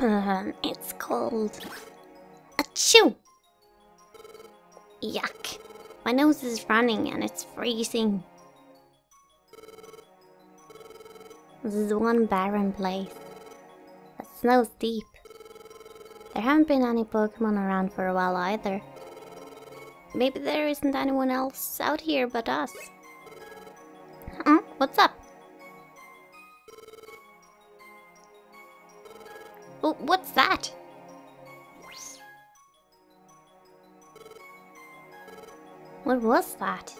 It's cold. Achoo! Yuck. My nose is running and it's freezing. This is one barren place. The snow's deep. There haven't been any Pokemon around for a while either. Maybe there isn't anyone else out here but us. What's up? Oh, what's that? What was that?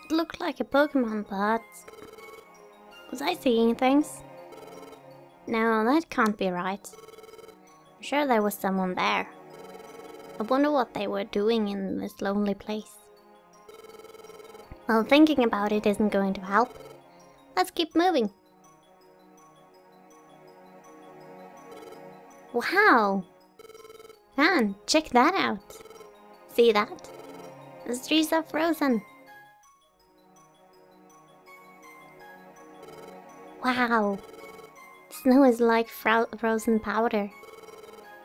It looked like a Pokemon, but... was I seeing things? No, that can't be right. I'm sure there was someone there. I wonder what they were doing in this lonely place. Well, thinking about it isn't going to help. Let's keep moving. Wow! Man, check that out. See that? The streets are frozen. Wow! Snow is like frozen powder.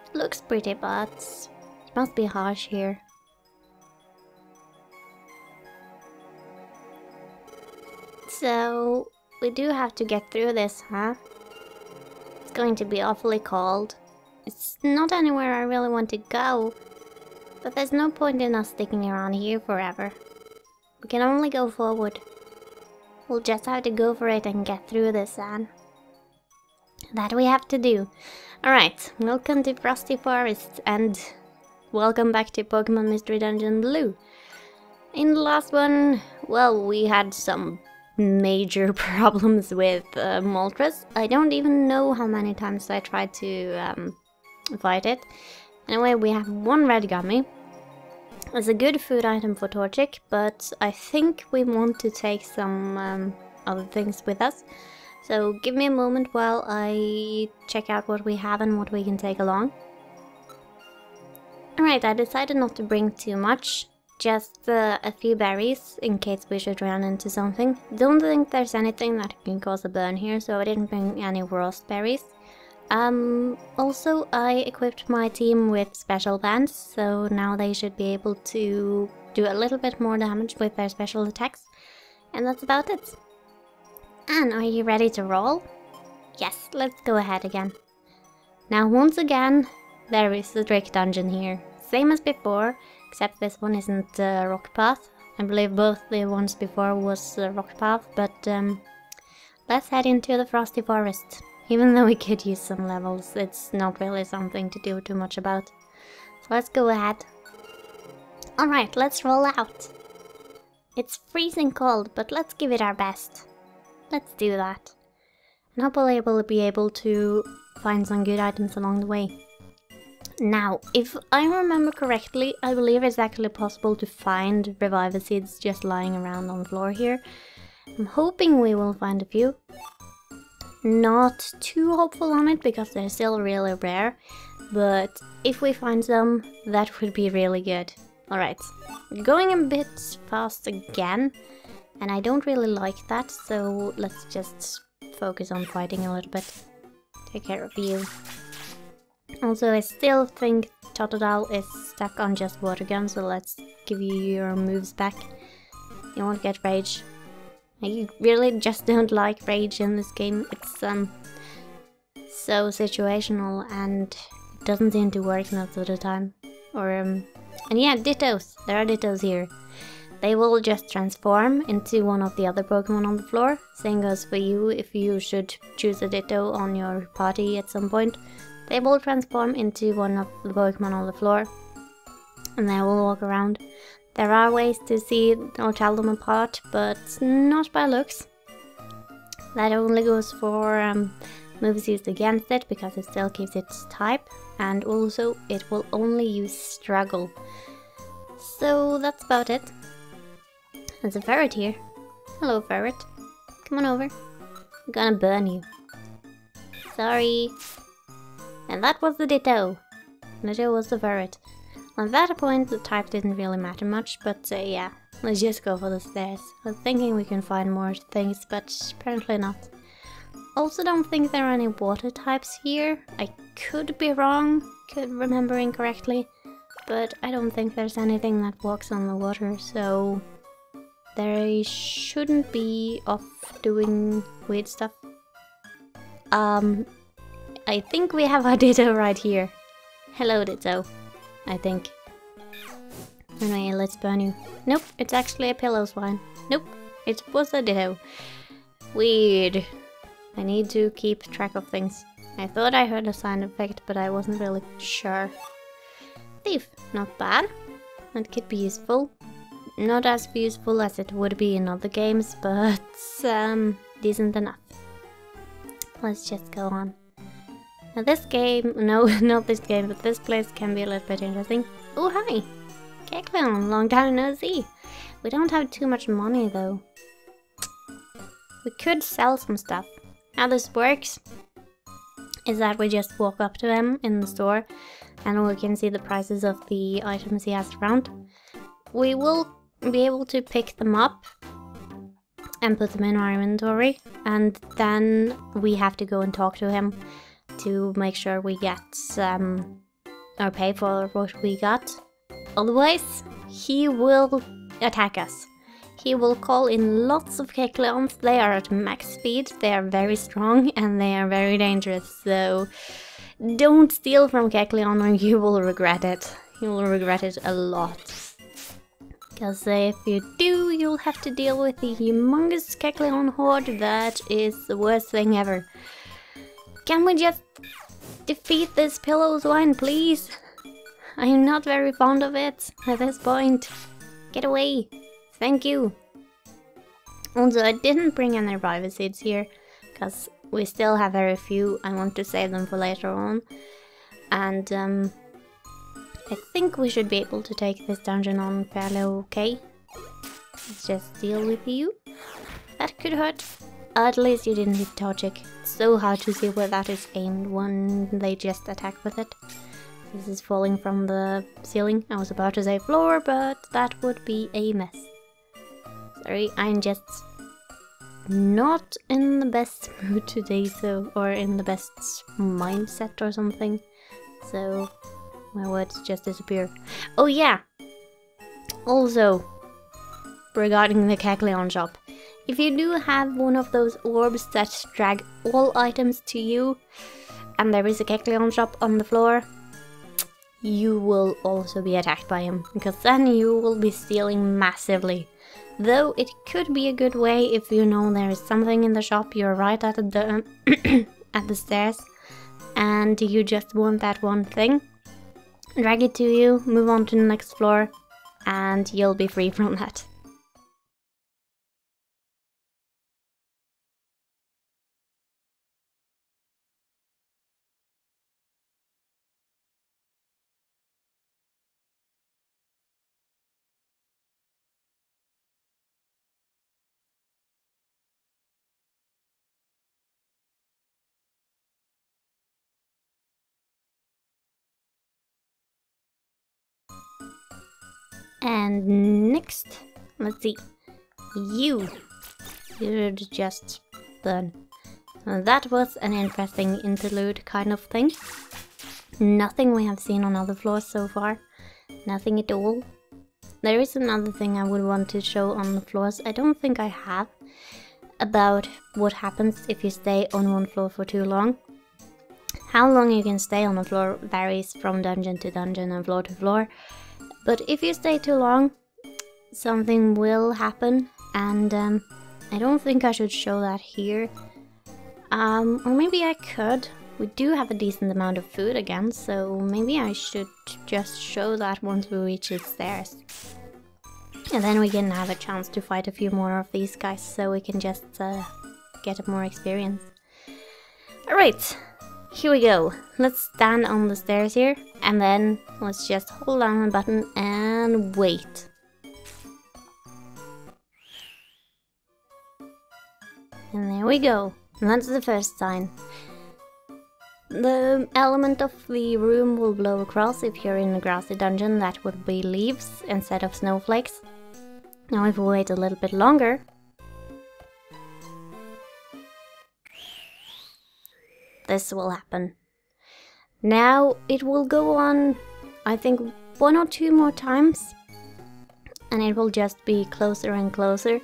It looks pretty, but it must be harsh here. So, we do have to get through this, huh? It's going to be awfully cold. It's not anywhere I really want to go, but there's no point in us sticking around here forever. We can only go forward. We'll just have to go for it and get through this, Anne. That we have to do. Alright, welcome to Frosty Forest and welcome back to Pokemon Mystery Dungeon Blue. In the last one, well, we had some major problems with Moltres. I don't even know how many times I tried to fight it. Anyway, we have one red gummy. It's a good food item for Torchic, but I think we want to take some other things with us. So give me a moment while I check out what we have and what we can take along. Alright, I decided not to bring too much. Just a few berries, in case we should run into something. Don't think there's anything that can cause a burn here, so I didn't bring any rose berries. Also, I equipped my team with special bands, so now they should be able to do a little bit more damage with their special attacks. And that's about it. Anne, are you ready to roll? Yes, let's go ahead again. Now, once again, there is the Drake dungeon here. Same as before, except this one isn't rock path. I believe both the ones before was rock path, but let's head into the Frosty Forest. Even though we could use some levels, it's not really something to do too much about. So let's go ahead. Alright, let's roll out. It's freezing cold, but let's give it our best. Let's do that. And hopefully we'll be able to find some good items along the way. Now, if I remember correctly, I believe it's actually possible to find Reviver Seeds just lying around on the floor here. I'm hoping we will find a few. Not too hopeful on it because they're still really rare, but if we find some, that would be really good. Alright, going a bit fast again, and I don't really like that, so let's just focus on fighting a little bit. Take care of you. Also, I still think Totodile is stuck on just Water Gun, so let's give you your moves back. You won't get Rage. I really just don't like Rage in this game. It's so situational and it doesn't seem to work most of the time. And yeah, Dittos. There are Dittos here. They will just transform into one of the other Pokemon on the floor. Same goes for you if you should choose a Ditto on your party at some point. They will transform into one of the Pokemon on the floor and they will walk around. There are ways to see or tell them apart, but not by looks. That only goes for moves used against it, because it still keeps its type, and also it will only use Struggle. So that's about it. There's a ferret here. Hello, ferret. Come on over. I'm gonna burn you. Sorry. And that was the Ditto. Ditto was the ferret. At that point, the type didn't really matter much, but yeah, let's just go for the stairs. I was thinking we can find more things, but apparently not. Also don't think there are any water types here. I could be wrong, could remember incorrectly, but I don't think there's anything that walks on the water, so they shouldn't be off doing weird stuff. I think we have our Ditto right here. Hello, Ditto, I think. Anyway, let's burn you. Nope, it's actually a pillow swine. Nope, it was a Ditto. Weird. I need to keep track of things. I thought I heard a sound effect, but I wasn't really sure. Thief, not bad. That could be useful. Not as useful as it would be in other games, but decent enough. Let's just go on. Now this game, no, not this game, but this place can be a little bit interesting. Oh, hi! Kekleon, long time no see. We don't have too much money though. We could sell some stuff. How this works is that we just walk up to him in the store and we can see the prices of the items he has around. We will be able to pick them up and put them in our inventory, and then we have to go and talk to him to make sure we get or pay for what we got. Otherwise, he will attack us. He will call in lots of Kekleons. They are at max speed, they are very strong, and they are very dangerous, so don't steal from Kekleon or you will regret it. You will regret it a lot. Because if you do, you'll have to deal with the humongous Kekleon horde that is the worst thing ever. Can we just defeat this pillow swine, please? I'm not very fond of it at this point. Get away. Thank you. Also, I didn't bring any revival seeds here, because we still have very few. I want to save them for later on. And I think we should be able to take this dungeon on fairly okay. Let's just deal with you. That could hurt. At least you didn't hit Torchic. It's so hard to see where that is aimed when they just attack with it. This is falling from the ceiling. I was about to say floor, but that would be a mess. Sorry, I'm just not in the best mood today, so, or in the best mindset or something. So my words just disappear. Oh yeah! Also, regarding the Kekleon shop. If you do have one of those orbs that drag all items to you, and there is a Kekleon shop on the floor, you will also be attacked by him, because then you will be stealing massively. Though it could be a good way if you know there is something in the shop, you're right at the at the stairs, and you just want that one thing. Drag it to you, move on to the next floor, and you'll be free from that. And next, let's see, you should just burn. That was an interesting interlude kind of thing. Nothing we have seen on other floors so far. Nothing at all. There is another thing I would want to show on the floors. I don't think I have. About what happens if you stay on one floor for too long. How long you can stay on a floor varies from dungeon to dungeon and floor to floor. But if you stay too long, something will happen, and I don't think I should show that here. Or maybe I could. We do have a decent amount of food again, so maybe I should just show that once we reach the stairs. And then we can have a chance to fight a few more of these guys, so we can just get more experience. Alright. Here we go. Let's stand on the stairs here, and then let's just hold down the button and wait. And there we go. And that's the first sign. The element of the room will blow across. If you're in a grassy dungeon, that would be leaves instead of snowflakes. Now if we wait a little bit longer, this will happen. Now it will go on, I think, 1 or 2 more times, and it will just be closer and closer,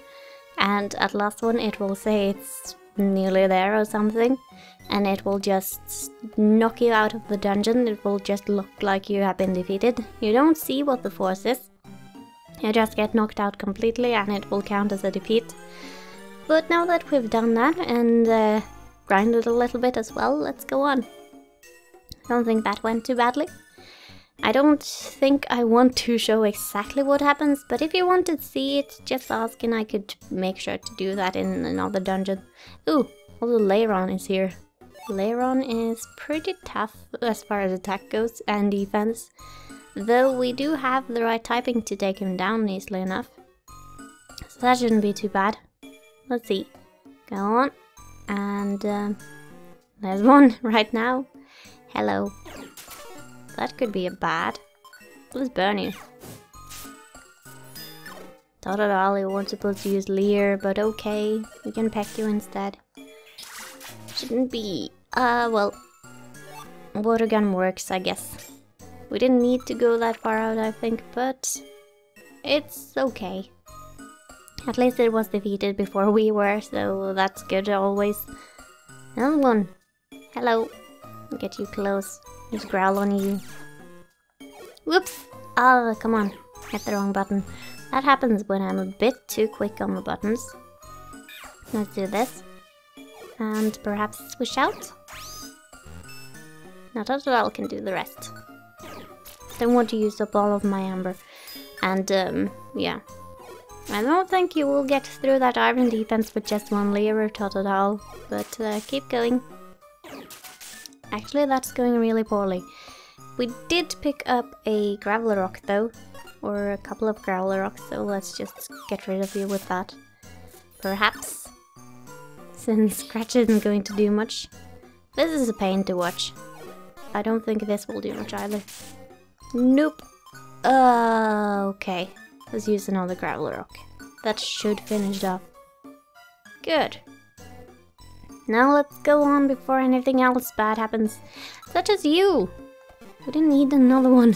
and at last one it will say it's nearly there or something, and it will just knock you out of the dungeon. It will just look like you have been defeated. You don't see what the force is. You just get knocked out completely and it will count as a defeat. But now that we've done that and grinded a little bit as well, let's go on. I don't think that went too badly. I don't think I want to show exactly what happens, but if you want to see it, just ask and I could make sure to do that in another dungeon. Ooh, also Leiron is here. Leiron is pretty tough as far as attack goes and defense, though we do have the right typing to take him down easily enough. So that shouldn't be too bad. Let's see. Go on. And there's one right now. Hello. That could be a bad. Let's burn you. Thought at all you weren't supposed to use Leer, but okay. We can peck you instead. Shouldn't be. Well, water gun works, I guess. We didn't need to go that far out, I think, but it's okay. At least it was defeated before we were, so that's good always. Another one. Hello. Get you close. Just growl on you. Whoops! Ah, come on. Hit the wrong button. That happens when I'm a bit too quick on the buttons. Let's do this. And perhaps switch out? Not at all can do the rest. Don't want to use up all of my amber. And, yeah. I don't think you will get through that iron defense with just 1 layer or tot at all. But, keep going. Actually, that's going really poorly. We did pick up a gravel rock though. Or a couple of gravel rocks, so let's just get rid of you with that. Perhaps. Since Scratch isn't going to do much. This is a pain to watch. I don't think this will do much either. Nope. Okay. Let's use another gravel rock. That should finish it off. Good. Now let's go on before anything else bad happens. Such as you! We didn't need another one.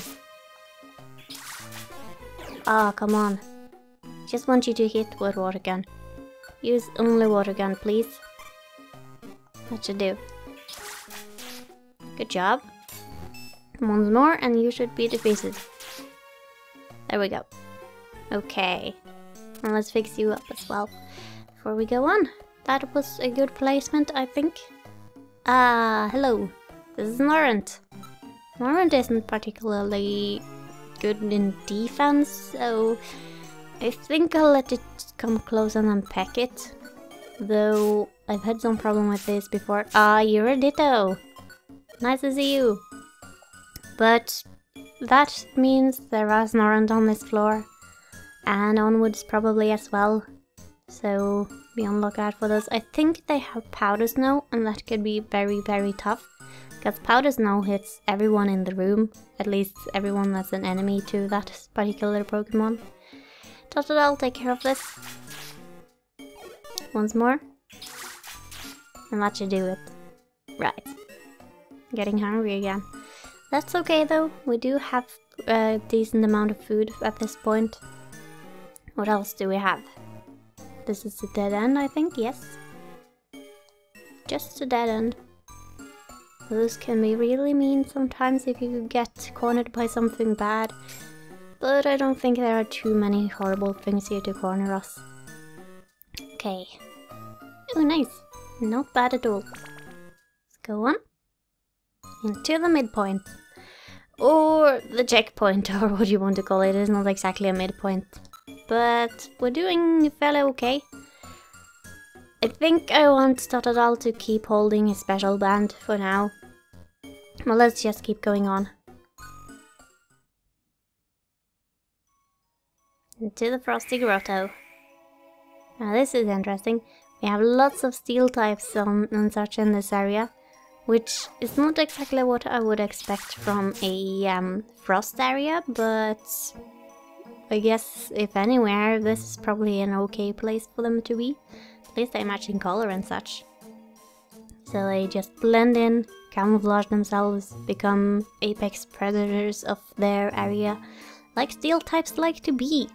Ah, oh, come on. Just want you to hit with water gun. Use only water gun, please. That should do. Good job. Once more and you should be defeated. There we go. Okay. And let's fix you up as well before we go on. That was a good placement, I think. Hello. This is Laurent. Laurent isn't particularly good in defense, so I think I'll let it come close and then peck it. Though I've had some problem with this before. Ah, you're a ditto. Nice to see you. But that means there is Laurent on this floor. And onwards probably as well. So be on lookout for those. I think they have powder snow and that could be very, very tough. Because powder snow hits everyone in the room. At least everyone that's an enemy to that particular Pokemon. I'll take care of this. Once more. And that should do it. Right. Getting hungry again. That's okay though. We do have a decent amount of food at this point. What else do we have? This is a dead end, I think, yes. Just a dead end. Those can be really mean sometimes if you get cornered by something bad. But I don't think there are too many horrible things here to corner us. Okay. Oh, nice. Not bad at all. Let's go on. Into the midpoint. Or the checkpoint, or what you want to call it. It's not exactly a midpoint. But we're doing fairly okay. I think I want Totodile to keep holding his special band for now. Well, let's just keep going on. Into the Frosty Grotto. Now this is interesting. We have lots of steel types and such in this area, which is not exactly what I would expect from a frost area, but I guess if anywhere, this is probably an okay place for them to be. At least they match in color and such. So they just blend in, camouflage themselves, become apex predators of their area, like steel types like to be.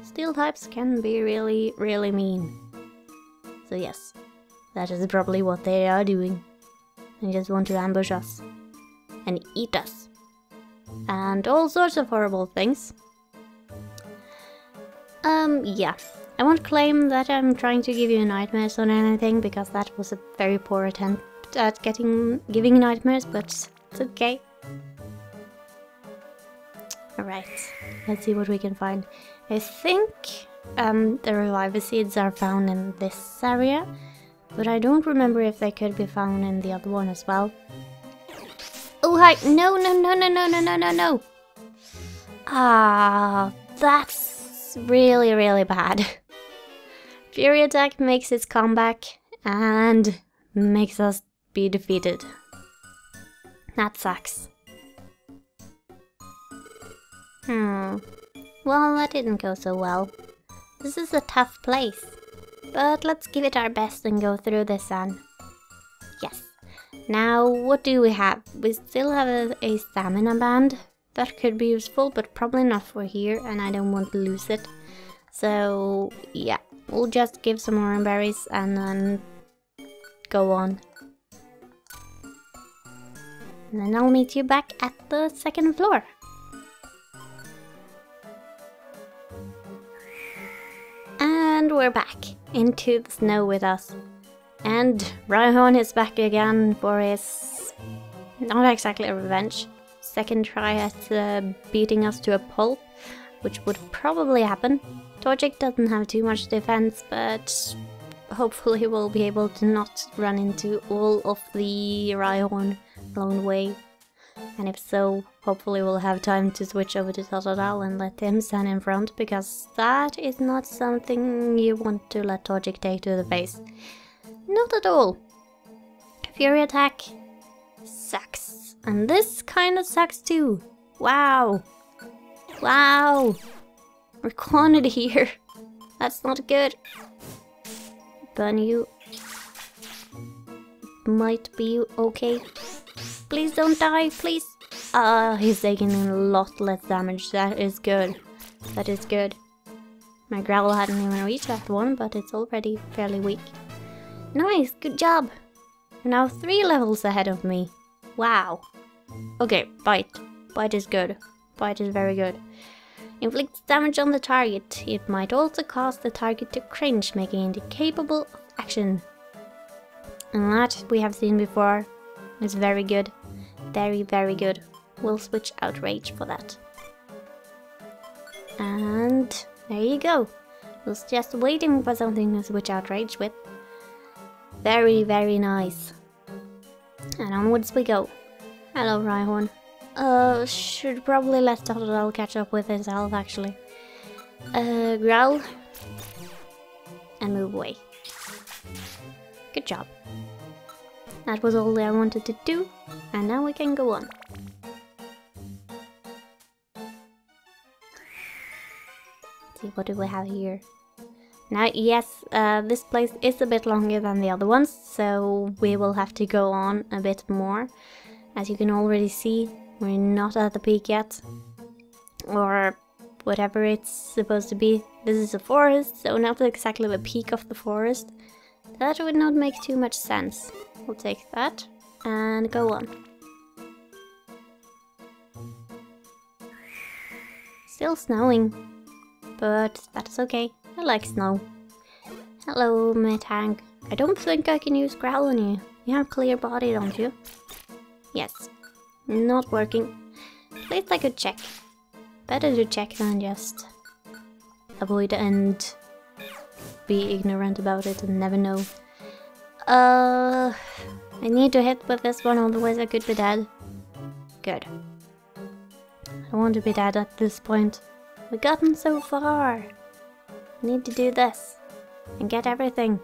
Steel types can be really, really mean. So yes, that is probably what they are doing. They just want to ambush us and eat us. And all sorts of horrible things. Yeah. I won't claim that I'm trying to give you nightmares or anything, because that was a very poor attempt at giving nightmares, but it's okay. Alright, let's see what we can find. I think the reviver seeds are found in this area, but I don't remember if they could be found in the other one as well. Oh hi! No, no, no, no, no, no, no, no, no! Ah, that's really, really bad. Fury Attack makes its comeback and makes us be defeated. That sucks. Well, that didn't go so well. This is a tough place, but let's give it our best and go through this one. Yes. Now, what do we have? We still have a stamina band. That could be useful, but probably not for here, and I don't want to lose it. So, yeah. We'll just give some more berries and then go on. And then I'll meet you back at the second floor. And we're back into the snow with us. And Rhyhorn is back again for his, not exactly a revenge, second try at beating us to a pulp, which would probably happen. Torchic doesn't have too much defense, but hopefully we'll be able to not run into all of the Rhyhorn along the way. And if so, hopefully we'll have time to switch over to Totodile and let him stand in front, because that is not something you want to let Torchic take to the face. Not at all. Fury Attack sucks. And this kind of sucks too. Wow. Wow. We're cornered here. That's not good. Burn you. Might be okay. Please don't die, please. He's taking a lot less damage. That is good. That is good. My Growl hadn't even reached that one, but it's already fairly weak. Nice, good job. You're now 3 levels ahead of me. Wow. Okay, Bite. Bite is good. Bite is very good. Inflicts damage on the target. It might also cause the target to cringe, making it incapable of action. And that we have seen before. It's very good. Very, very good. We'll switch Outrage for that. And there you go. I was just waiting for something to switch Outrage with. Very, very nice. And onwards we go. Hello, Rhyhorn. Should probably let Totodile catch up with his health, actually. Growl. And move away. Good job. That was all I wanted to do, and now we can go on. Let's see, what do we have here? Now, yes, this place is a bit longer than the other ones, so we will have to go on a bit more. As you can already see, we're not at the peak yet, or whatever it's supposed to be. This is a forest, so not exactly the peak of the forest. That would not make too much sense. We'll take that and go on. Still snowing, but that's okay. I like snow. Hello, Metang. I don't think I can use Growl on you. You have clear body, don't you? Yes. Not working. At least I could check. Better to check than just avoid and be ignorant about it and never know. I need to hit with this one, otherwise I could be dead. Good. I don't want to be dead at this point. We've gotten so far. We need to do this and get everything.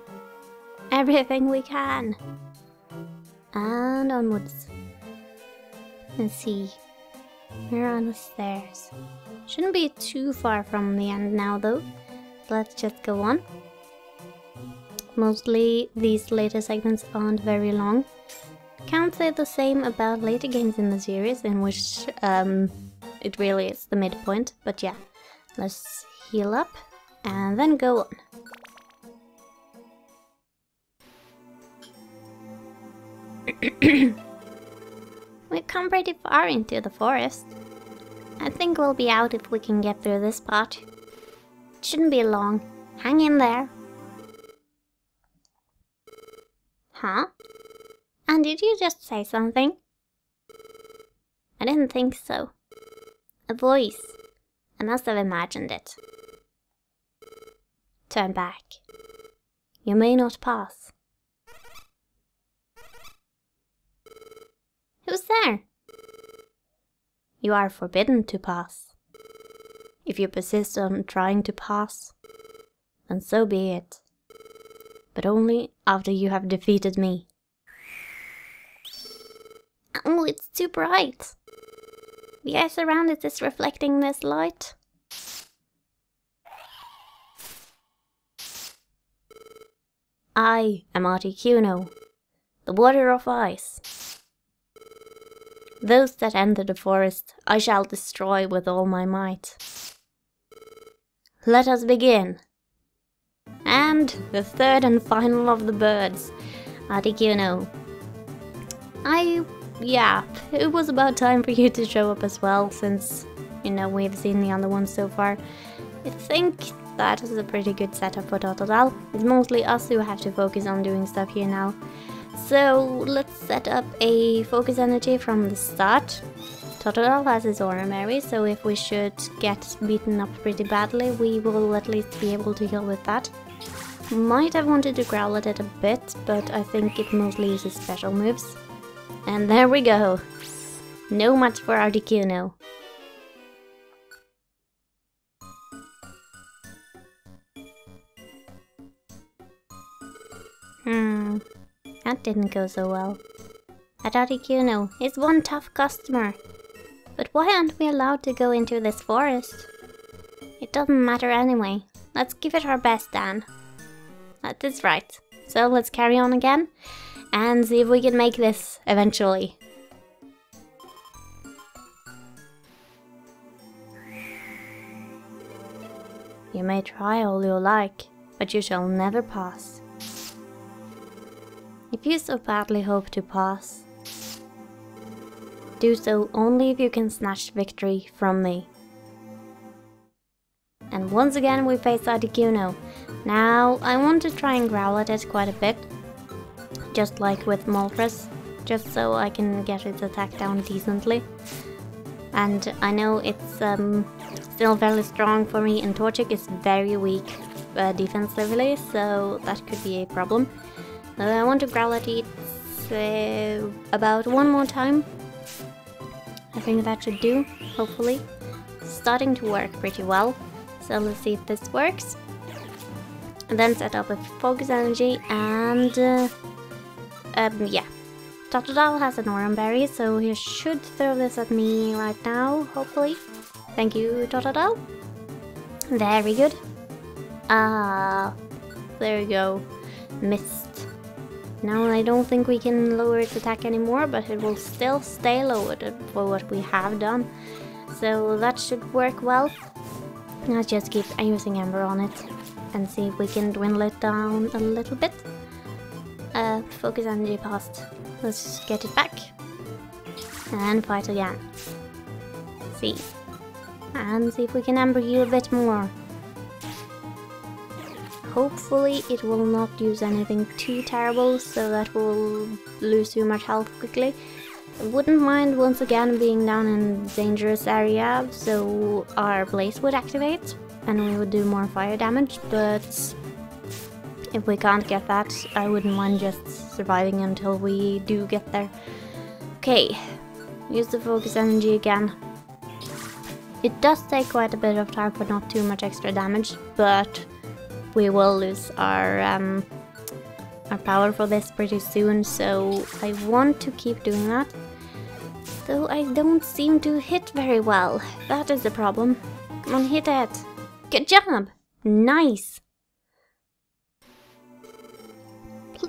Everything we can. And onwards. Let's see. We're on the stairs. Shouldn't be too far from the end now though. Let's just go on. Mostly these later segments aren't very long. Can't say the same about later games in the series, in which it really is the midpoint, but yeah. Let's heal up and then go on. We've come pretty far into the forest. I think we'll be out if we can get through this part. It shouldn't be long. Hang in there. Huh? And did you just say something? I didn't think so. A voice. I must have imagined it. Turn back. You may not pass. Who's there? You are forbidden to pass. If you persist on trying to pass, then so be it. But only after you have defeated me. Oh, it's too bright. The ice around it is reflecting this light. I am Articuno, the water of ice. Those that enter the forest I shall destroy with all my might. Let us begin. And the third and final of the birds, Articuno. Yeah, it was about time for you to show up as well, since, you know, we've seen the other ones so far. I think that is a pretty good setup for Totodile. It's mostly us who have to focus on doing stuff here now. So let's set up a focus energy from the start. Totodile has his aura Mary, so if we should get beaten up pretty badly, we will at least be able to heal with that. Might have wanted to growl at it a bit, but I think it mostly uses special moves. And there we go. No match for Articuno. That didn't go so well. At Articuno is one tough customer. But why aren't we allowed to go into this forest? It doesn't matter anyway. Let's give it our best, Dan. That is right. So let's carry on again and see if we can make this eventually. You may try all you like, but you shall never pass. If you so badly hope to pass, do so only if you can snatch victory from me. And once again we face Articuno. Now I want to try and growl at it quite a bit, just like with Moltres, just so I can get its attack down decently. And I know it's still fairly strong for me, and Torchic is very weak defensively, so that could be a problem. I want to growl at it about one more time. I think that should do, hopefully. It's starting to work pretty well, so let's see if this works. And then set up a focus energy and yeah. Totodile has an Oran Berry, so he should throw this at me right now, hopefully. Thank you, Totodile. Very good. There we go. Missed. Now I don't think we can lower its attack anymore, but it will still stay lowered for what we have done. So that should work well. Let's just keep using Ember on it and see if we can dwindle it down a little bit. Focus energy passed. Let's get it back. And fight again. See. And see if we can Ember heal a bit more. Hopefully it will not use anything too terrible, so that we'll lose too much health quickly. I wouldn't mind once again being down in a dangerous area, so our blaze would activate and we would do more fire damage, but if we can't get that, I wouldn't mind just surviving until we do get there. Okay, use the focus energy again. It does take quite a bit of time for not too much extra damage, but we will lose our power for this pretty soon, so I want to keep doing that. Though I don't seem to hit very well. That is the problem. Come on, hit it. Good job! Nice!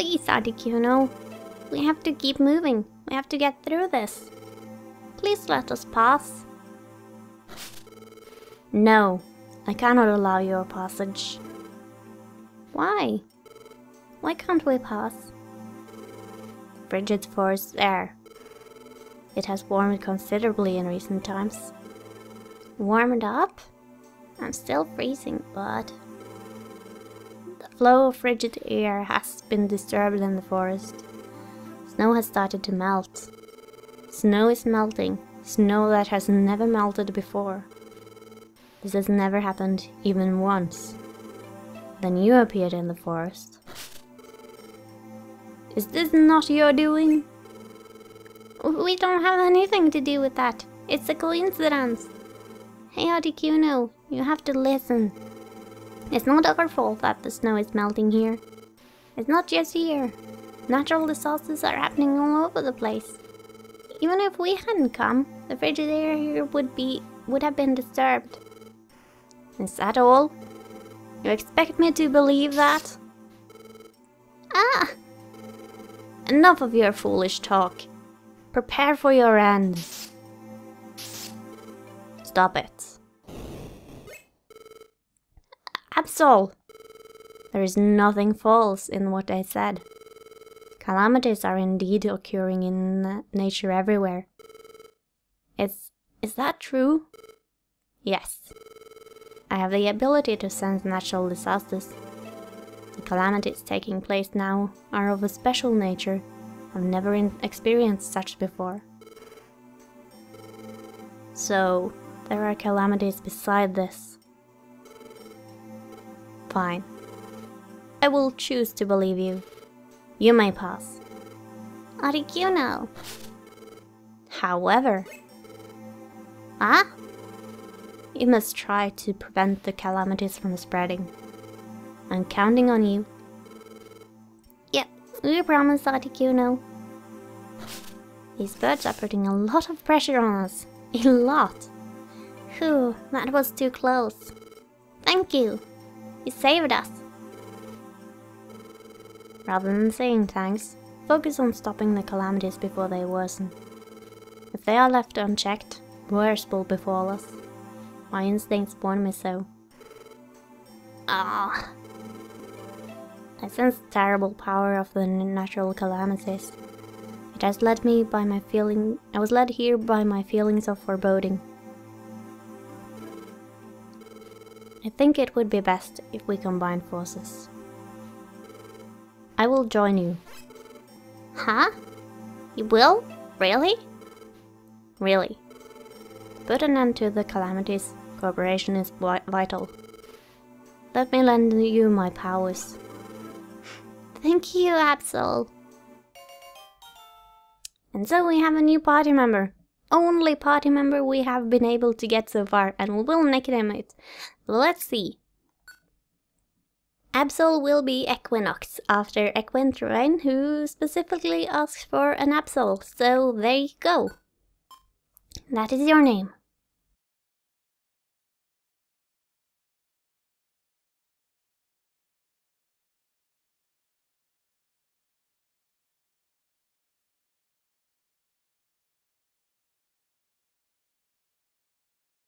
Please, Articuno. We have to keep moving. We have to get through this. Please let us pass. No, I cannot allow your passage. Why? Why can't we pass? Frigid forest air. It has warmed considerably in recent times. Warmed up? I'm still freezing, but... The flow of frigid air has been disturbed in the forest. Snow has started to melt. Snow is melting. Snow that has never melted before. This has never happened even once. Then you appeared in the forest. Is this not your doing? We don't have anything to do with that. It's a coincidence. Hey Articuno, you have to listen. It's not our fault that the snow is melting here. It's not just here. Natural disasters are happening all over the place. Even if we hadn't come, the frigid air here would have been disturbed. Is that all? You expect me to believe that? Ah! Enough of your foolish talk. Prepare for your end. Stop it. Absol! There is nothing false in what I said. Calamities are indeed occurring in nature everywhere. Is that true? Yes. I have the ability to sense natural disasters. The calamities taking place now are of a special nature. I've never experienced such before. So, there are calamities beside this. Fine. I will choose to believe you. You may pass. Articuno. However... Ah? You must try to prevent the calamities from spreading. I'm counting on you. Yep, we promise, Articuno. These birds are putting a lot of pressure on us. A lot. Phew, that was too close. Thank you. You saved us. Rather than saying thanks, focus on stopping the calamities before they worsen. If they are left unchecked, worse will befall us. My instincts warn me so. Ah. I sense the terrible power of the natural calamities. It has led me by my feeling. I was led here by my feelings of foreboding. I think it would be best if we combine forces. I will join you. Huh? You will? Really? Really. To put an end to the calamities, cooperation is vital. Let me lend you my powers. Thank you, Absol. And so we have a new party member. Only party member we have been able to get so far, and we will nickname it. Let's see. Absol will be Equinox, after Equintrain, who specifically asked for an Absol, so there you go. That is your name.